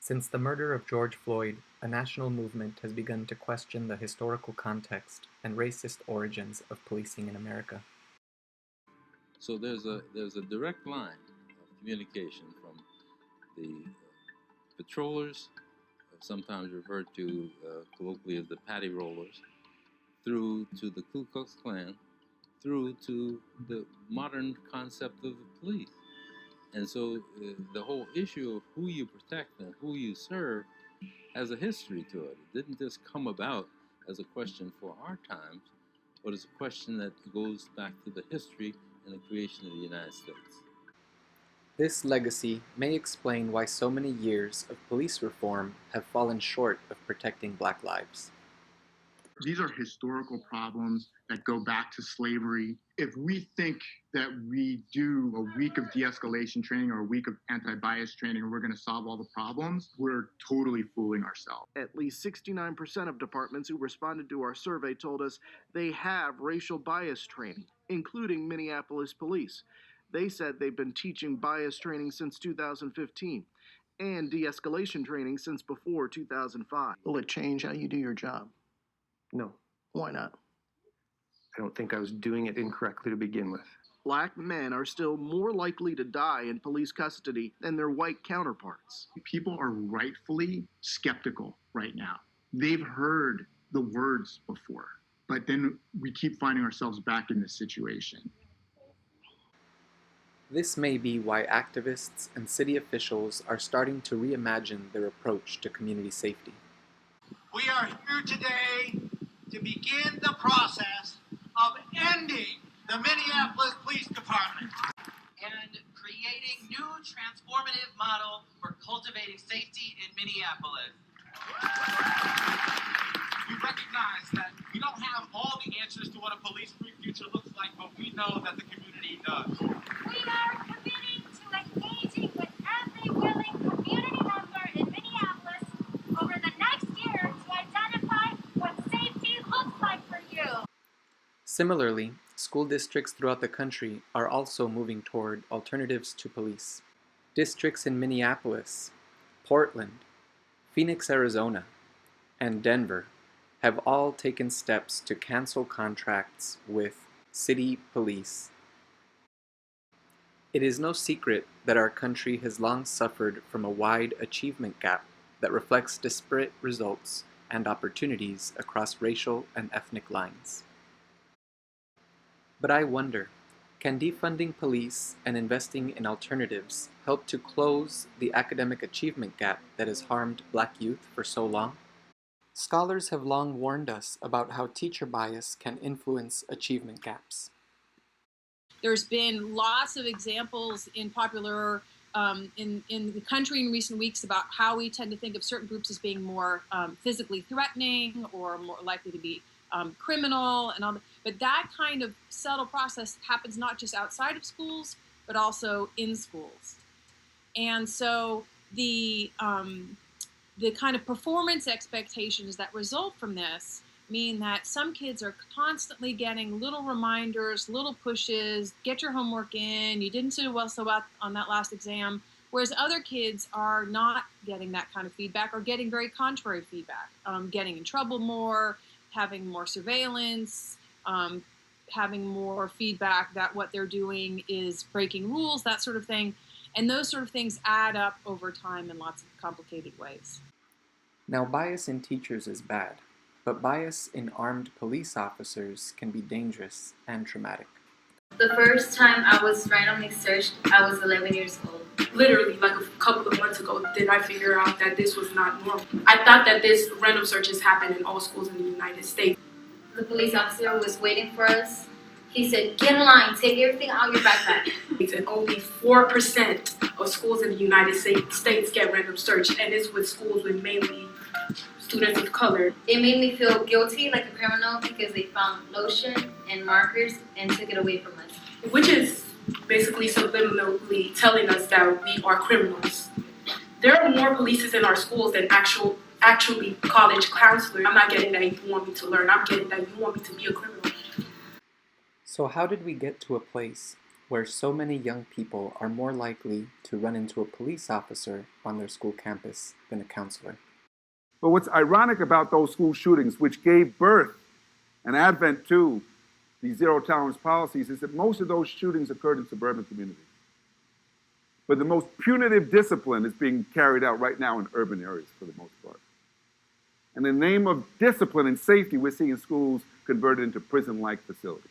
Since the murder of George Floyd, a national movement has begun to question the historical context and racist origins of policing in America. So there's a direct line of communication from the patrollers, sometimes referred to colloquially as the patty rollers, through to the Ku Klux Klan, through to the modern concept of the police. And so the whole issue of who you protect and who you serve has a history to it. It didn't just come about as a question for our times, but it's a question that goes back to the history and the creation of the United States. This legacy may explain why so many years of police reform have fallen short of protecting Black lives. These are historical problems that go back to slavery. If we think that we do a week of de-escalation training or a week of anti-bias training and we're going to solve all the problems, we're totally fooling ourselves. At least 69% of departments who responded to our survey told us they have racial bias training, including Minneapolis police. They said they've been teaching bias training since 2015 and de-escalation training since before 2005. Will it change how you do your job? No. Why not? I don't think I was doing it incorrectly to begin with. Black men are still more likely to die in police custody than their white counterparts. People are rightfully skeptical right now. They've heard the words before, but then we keep finding ourselves back in this situation. This may be why activists and city officials are starting to reimagine their approach to community safety. We are here today to begin the process of ending the Minneapolis Police Department and creating new transformative model for cultivating safety in Minneapolis. We recognize that we don't have all the answers to what a police-free future looks like, but we know that the community does. We are committing to engaging with every willing community member in Minneapolis over the next year to identify what safety looks like for you. Similarly, school districts throughout the country are also moving toward alternatives to police. Districts in Minneapolis, Portland, Phoenix, Arizona, and Denver have all taken steps to cancel contracts with city police. It is no secret that our country has long suffered from a wide achievement gap that reflects disparate results and opportunities across racial and ethnic lines. But I wonder, can defunding police and investing in alternatives help to close the academic achievement gap that has harmed Black youth for so long? Scholars have long warned us about how teacher bias can influence achievement gaps. There's been lots of examples in popular in the country in recent weeks about how we tend to think of certain groups as being more physically threatening or more likely to be criminal and all that. But that kind of subtle process happens not just outside of schools, but also in schools. And so the kind of performance expectations that result from this mean that some kids are constantly getting little reminders, little pushes, get your homework in, you didn't do well on that last exam, whereas other kids are not getting that kind of feedback or getting very contrary feedback, getting in trouble more, having more surveillance, having more feedback that what they're doing is breaking rules, that sort of thing. And those sort of things add up over time in lots of complicated ways. Now, bias in teachers is bad, but bias in armed police officers can be dangerous and traumatic. The first time I was randomly searched, I was 11 years old. Literally, like a couple of months ago, did I figure out that this was not normal. I thought that this random searches happen in all schools in the United States. The police officer was waiting for us. He said, "Get in line, take everything out of your backpack." And only 4% of schools in the United States get random searched, and it's with schools with mainly students of color. It made me feel guilty like a criminal because they found lotion and markers and took it away from us. Which is basically subliminally telling us that we are criminals. There are more police in our schools than actually college counselors. I'm not getting that you want me to learn. I'm getting that you want me to be a criminal. So how did we get to a place where so many young people are more likely to run into a police officer on their school campus than a counselor. But what's ironic about those school shootings, which gave birth and advent to the zero tolerance policies, is that most of those shootings occurred in suburban communities. But the most punitive discipline is being carried out right now in urban areas for the most part. And in the name of discipline and safety, we're seeing schools converted into prison-like facilities.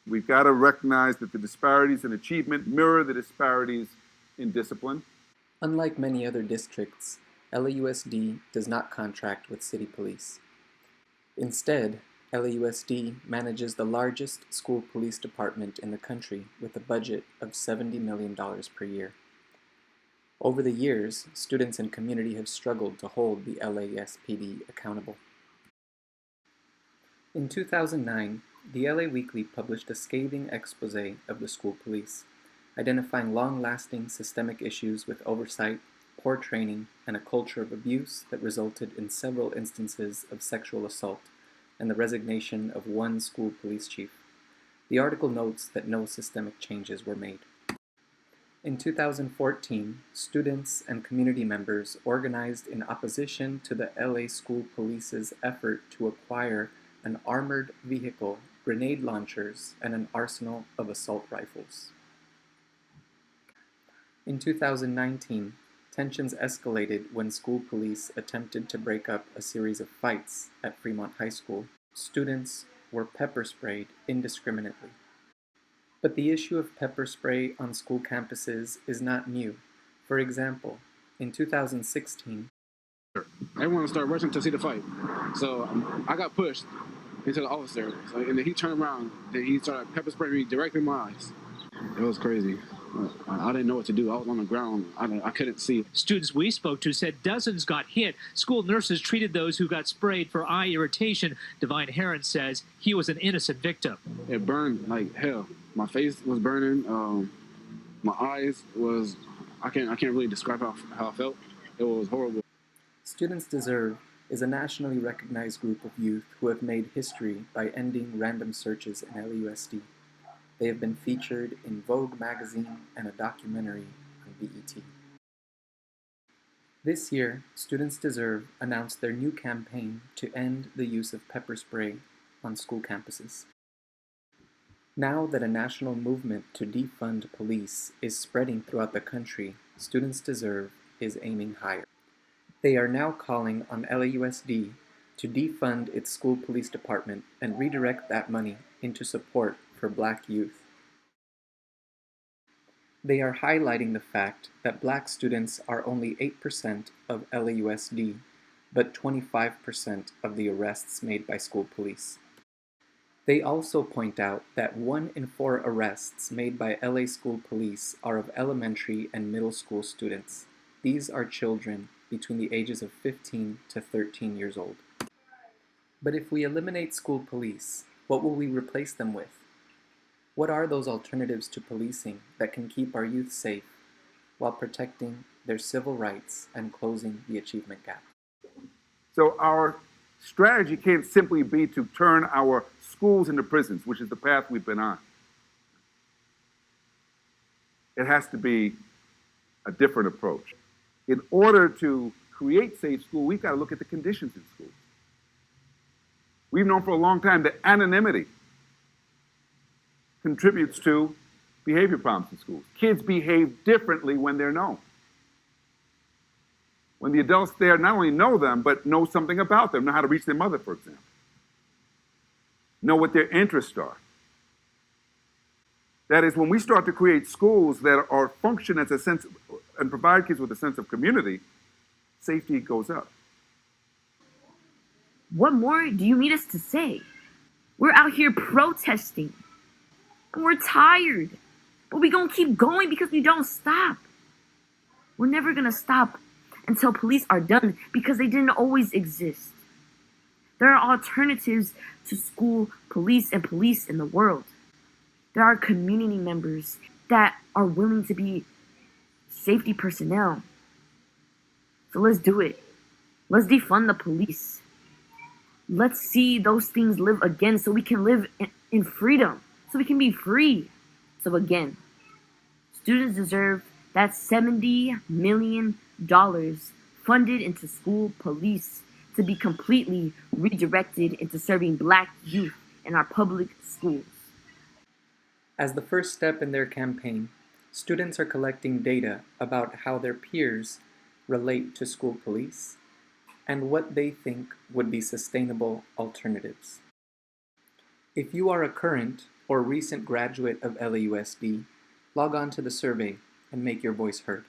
We've got to recognize that the disparities in achievement mirror the disparities in discipline. Unlike many other districts, LAUSD does not contract with city police. Instead, LAUSD manages the largest school police department in the country with a budget of $70 million per year. Over the years, students and community have struggled to hold the LASPD accountable. In 2009, the LA Weekly published a scathing expose of the school police, identifying long-lasting systemic issues with oversight, poor training, and a culture of abuse that resulted in several instances of sexual assault and the resignation of one school police chief. The article notes that no systemic changes were made. In 2014, students and community members organized in opposition to the LA School Police's effort to acquire an armored vehicle, grenade launchers, and an arsenal of assault rifles. In 2019, tensions escalated when school police attempted to break up a series of fights at Fremont High School. Students were pepper sprayed indiscriminately. But the issue of pepper spray on school campuses is not new. For example, in 2016, everyone started rushing to see the fight. So I got pushed into the officer, and then he turned around, and he started pepper spraying me directly in my eyes. It was crazy. I didn't know what to do. I was on the ground. I couldn't see. Students we spoke to said dozens got hit. School nurses treated those who got sprayed for eye irritation. Divine Heron says he was an innocent victim. It burned like hell. My face was burning. My eyes was, I can't really describe how I felt. It was horrible. Students Deserve is a nationally recognized group of youth who have made history by ending random searches in LAUSD. They have been featured in Vogue magazine and a documentary on BET. This year, Students Deserve announced their new campaign to end the use of pepper spray on school campuses. Now that a national movement to defund police is spreading throughout the country, Students Deserve is aiming higher. They are now calling on LAUSD to defund its school police department and redirect that money into support for Black youth. They are highlighting the fact that Black students are only 8% of LAUSD, but 25% of the arrests made by school police. They also point out that 1 in 4 arrests made by LA school police are of elementary and middle school students. These are children between the ages of 15 to 13 years old. But if we eliminate school police, what will we replace them with? What are those alternatives to policing that can keep our youth safe while protecting their civil rights and closing the achievement gap? So our strategy can't simply be to turn our schools into prisons, which is the path we've been on. It has to be a different approach. In order to create safe schools, we've got to look at the conditions in schools. We've known for a long time that anonymity contributes to behavior problems in schools. Kids behave differently when they're known. When the adults there not only know them, but know something about them, know how to reach their mother, for example. Know what their interests are. That is, when we start to create schools that are function as a sense and provide kids with a sense of community, safety goes up. What more do you need us to say? We're out here protesting. And we're tired. But we're going to keep going because we don't stop. We're never going to stop until police are done because they didn't always exist. There are alternatives to school police and police in the world. There are community members that are willing to be safety personnel. So let's do it. Let's defund the police. Let's see those things live again so we can live in freedom. So we can be free. So again, Students deserve that $70 million funded into school police to be completely redirected into serving black youth in our public schools. As the first step in their campaign, students are collecting data about how their peers relate to school police and what they think would be sustainable alternatives. If you are a current or recent graduate of LAUSD, log on to the survey and make your voice heard.